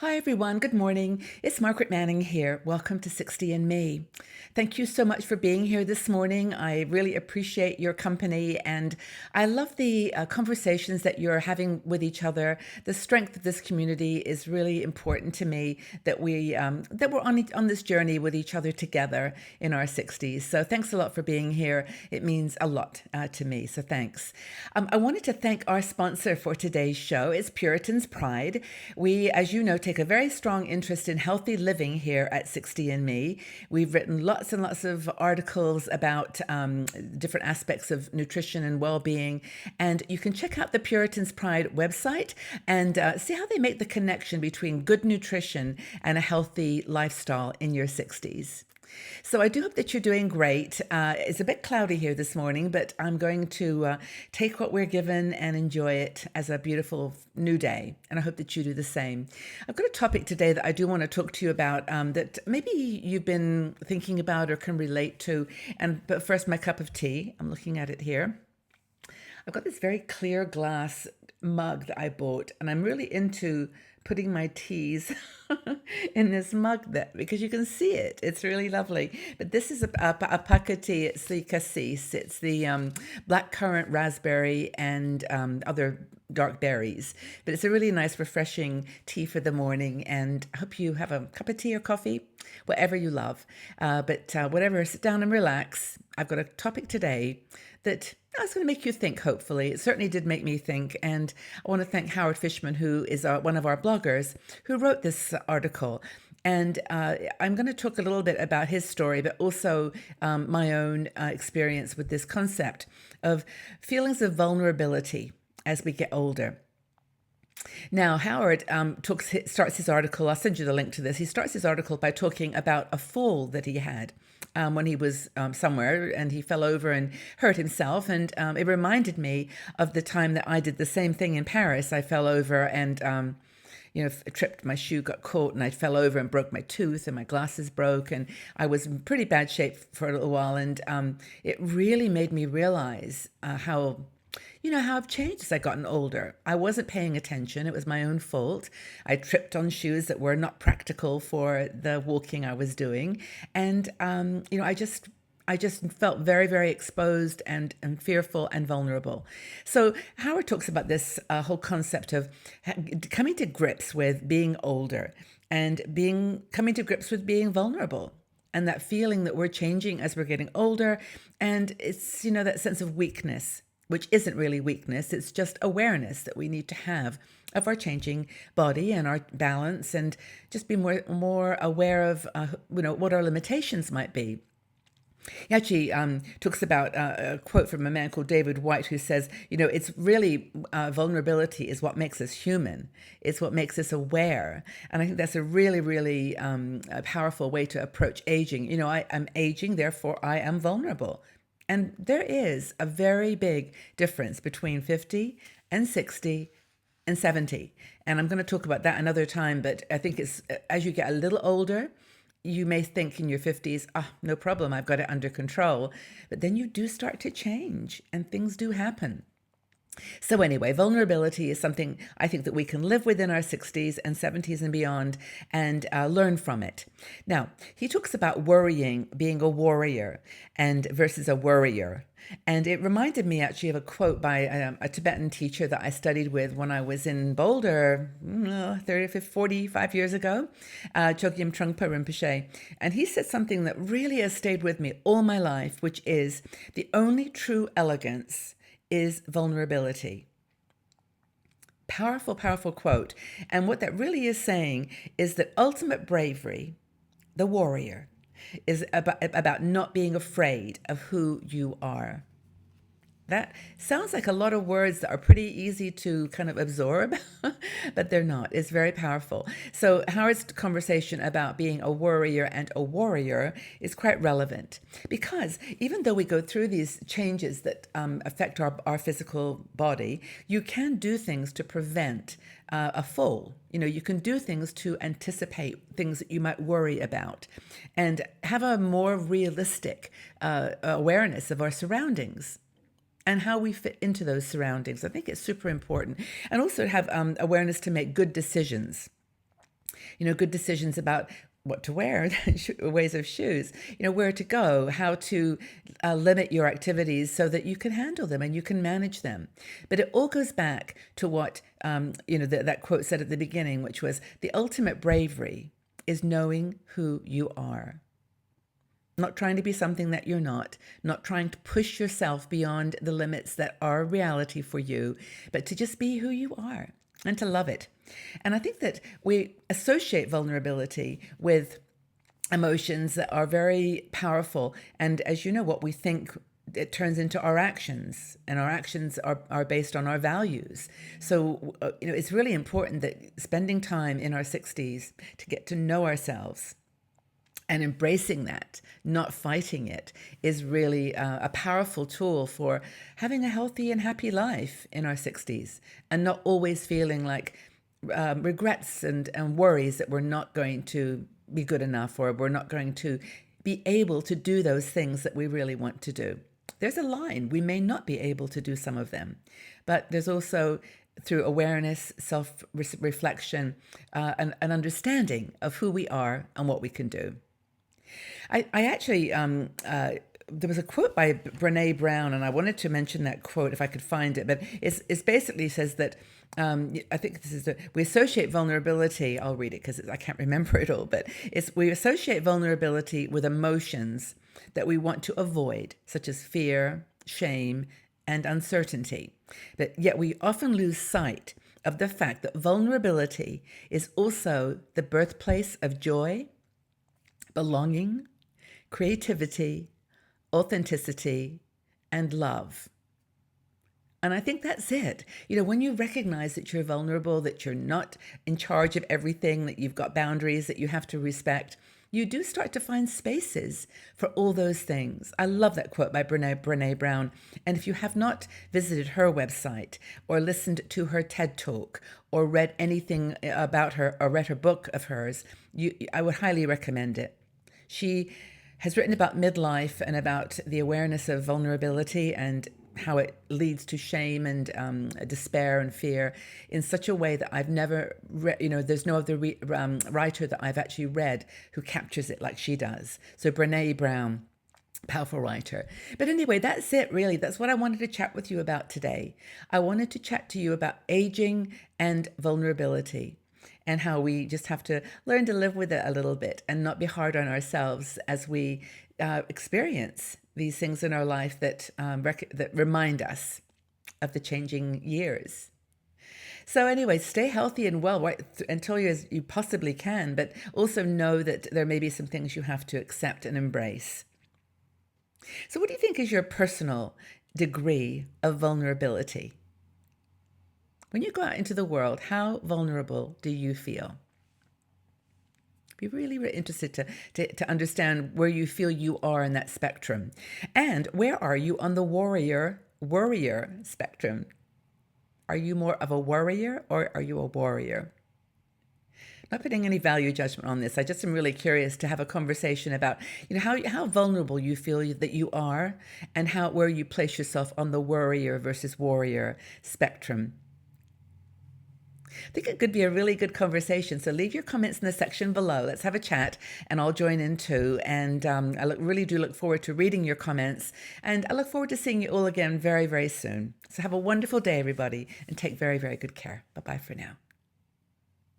Hi, everyone. Good morning. It's Margaret Manning here. Welcome to 60 and Me. Thank you so much for being here this morning. I really appreciate your company, and I love the conversations that you're having with each other. The strength of this community is really important to me. That we're on this journey with each other together in our 60s. So thanks a lot for being here. It means a lot to me. So thanks. I wanted to thank our sponsor for today's show. It's Puritan's Pride. We, as you know, take a very strong interest in healthy living here at 60 and Me. We've written lots and lots of articles about different aspects of nutrition and well-being, and you can check out the Puritan's Pride website and see how they make the connection between good nutrition and a healthy lifestyle in your 60s. So I do hope that you're doing great. It's a bit cloudy here this morning, but I'm going to take what we're given and enjoy it as a beautiful new day. And I hope that you do the same. I've got a topic today that I do want to talk to you about that maybe you've been thinking about or can relate to. But first, my cup of tea. I'm looking at it here. I've got this very clear glass mug that I bought, and I'm really into putting my teas in this mug because you can see it. It's really lovely. But this is a paca tea. It's the cassis. It's the blackcurrant raspberry and other dark berries. But it's a really nice, refreshing tea for the morning. And I hope you have a cup of tea or coffee, whatever you love. But whatever, sit down and relax. I've got a topic today that it's going to make you think, hopefully. It certainly did make me think. And I want to thank Howard Fishman, who is one of our bloggers, who wrote this article. And I'm going to talk a little bit about his story, but also my own experience with this concept of feelings of vulnerability as we get older. Now, Howard starts his article. I'll send you the link to this. He starts his article by talking about a fall that he had when he was somewhere, and he fell over and hurt himself. And it reminded me of the time that I did the same thing in Paris. I fell over and tripped, my shoe got caught, and I fell over and broke my tooth, and my glasses broke, and I was in pretty bad shape for a little while. And it really made me realize how I've changed as I've gotten older. I wasn't paying attention. It was my own fault. I tripped on shoes that were not practical for the walking I was doing. And, I just felt very, very exposed and fearful and vulnerable. So Howard talks about this whole concept of coming to grips with being older and coming to grips with being vulnerable. And that feeling that we're changing as we're getting older. And it's, that sense of weakness, which isn't really weakness. It's just awareness that we need to have of our changing body and our balance, and just be more aware of, what our limitations might be. He actually talks about a quote from a man called David White, who says, it's really vulnerability is what makes us human. It's what makes us aware. And I think that's a really, really a powerful way to approach aging. I am aging, therefore I am vulnerable. And there is a very big difference between 50 and 60 and 70. And I'm going to talk about that another time, but I think it's as you get a little older, you may think in your 50s, no problem, I've got it under control. But then you do start to change and things do happen. So anyway, vulnerability is something I think that we can live with in our 60s and 70s and beyond, and learn from it. Now, he talks about worrying being a worrier and versus a worrier. And it reminded me actually of a quote by a Tibetan teacher that I studied with when I was in Boulder 45 years ago, Chogyam Trungpa Rinpoche. And he said something that really has stayed with me all my life, which is the only true elegance is vulnerability. Powerful, powerful quote. And what that really is saying is that ultimate bravery, the warrior, is about not being afraid of who you are. That sounds like a lot of words that are pretty easy to kind of absorb, but they're not. It's very powerful. So Howard's conversation about being a worrier and a warrior is quite relevant, because even though we go through these changes that affect our physical body, you can do things to prevent a fall. You can do things to anticipate things that you might worry about and have a more realistic awareness of our surroundings and how we fit into those surroundings. I think it's super important. And also have awareness to make good decisions. Good decisions about what to wear, ways of shoes, where to go, how to limit your activities so that you can handle them and you can manage them. But it all goes back to what, that quote said at the beginning, which was the ultimate bravery is knowing who you are. Not trying to be something that you're not trying to push yourself beyond the limits that are reality for you, but to just be who you are and to love it. And I think that we associate vulnerability with emotions that are very powerful. And as you know, what we think, it turns into our actions, and our actions are based on our values. So, it's really important that spending time in our 60s to get to know ourselves and embracing that, not fighting it, is really a powerful tool for having a healthy and happy life in our 60s and not always feeling like regrets and worries that we're not going to be good enough or we're not going to be able to do those things that we really want to do. There's a line. We may not be able to do some of them, but there's also, through awareness, self-reflection, an understanding of who we are and what we can do. I actually, there was a quote by Brene Brown, and I wanted to mention that quote if I could find it, but it's basically says that, I think this is, we associate vulnerability, I'll read it because I can't remember it all, but we associate vulnerability with emotions that we want to avoid, such as fear, shame, and uncertainty. But yet we often lose sight of the fact that vulnerability is also the birthplace of joy, belonging, creativity, authenticity, and love. And I think that's it. When you recognize that you're vulnerable, that you're not in charge of everything, that you've got boundaries that you have to respect, you do start to find spaces for all those things. I love that quote by Brene Brown. And if you have not visited her website or listened to her TED Talk or read anything about her or read her book of hers, I would highly recommend it. She has written about midlife and about the awareness of vulnerability and how it leads to shame and despair and fear in such a way that I've never read, there's no other writer that I've actually read who captures it like she does. So Brene Brown, powerful writer. But anyway, that's it really. That's what I wanted to chat with you about today. I wanted to chat to you about aging and vulnerability, and how we just have to learn to live with it a little bit and not be hard on ourselves as we experience these things in our life that remind us of the changing years. So anyway, stay healthy and well right until you possibly can, but also know that there may be some things you have to accept and embrace. So what do you think is your personal degree of vulnerability? When you go out into the world, how vulnerable do you feel? Be really, really interested to understand where you feel you are in that spectrum. And where are you on the worrier spectrum? Are you more of a worrier or are you a warrior? Not putting any value judgment on this. I just am really curious to have a conversation about, how vulnerable you feel that you are and where you place yourself on the worrier versus warrior spectrum. I think it could be a really good conversation. So leave your comments in the section below. Let's have a chat and I'll join in too. And I really do look forward to reading your comments. And I look forward to seeing you all again very, very soon. So have a wonderful day, everybody, and take very, very good care. Bye-bye for now.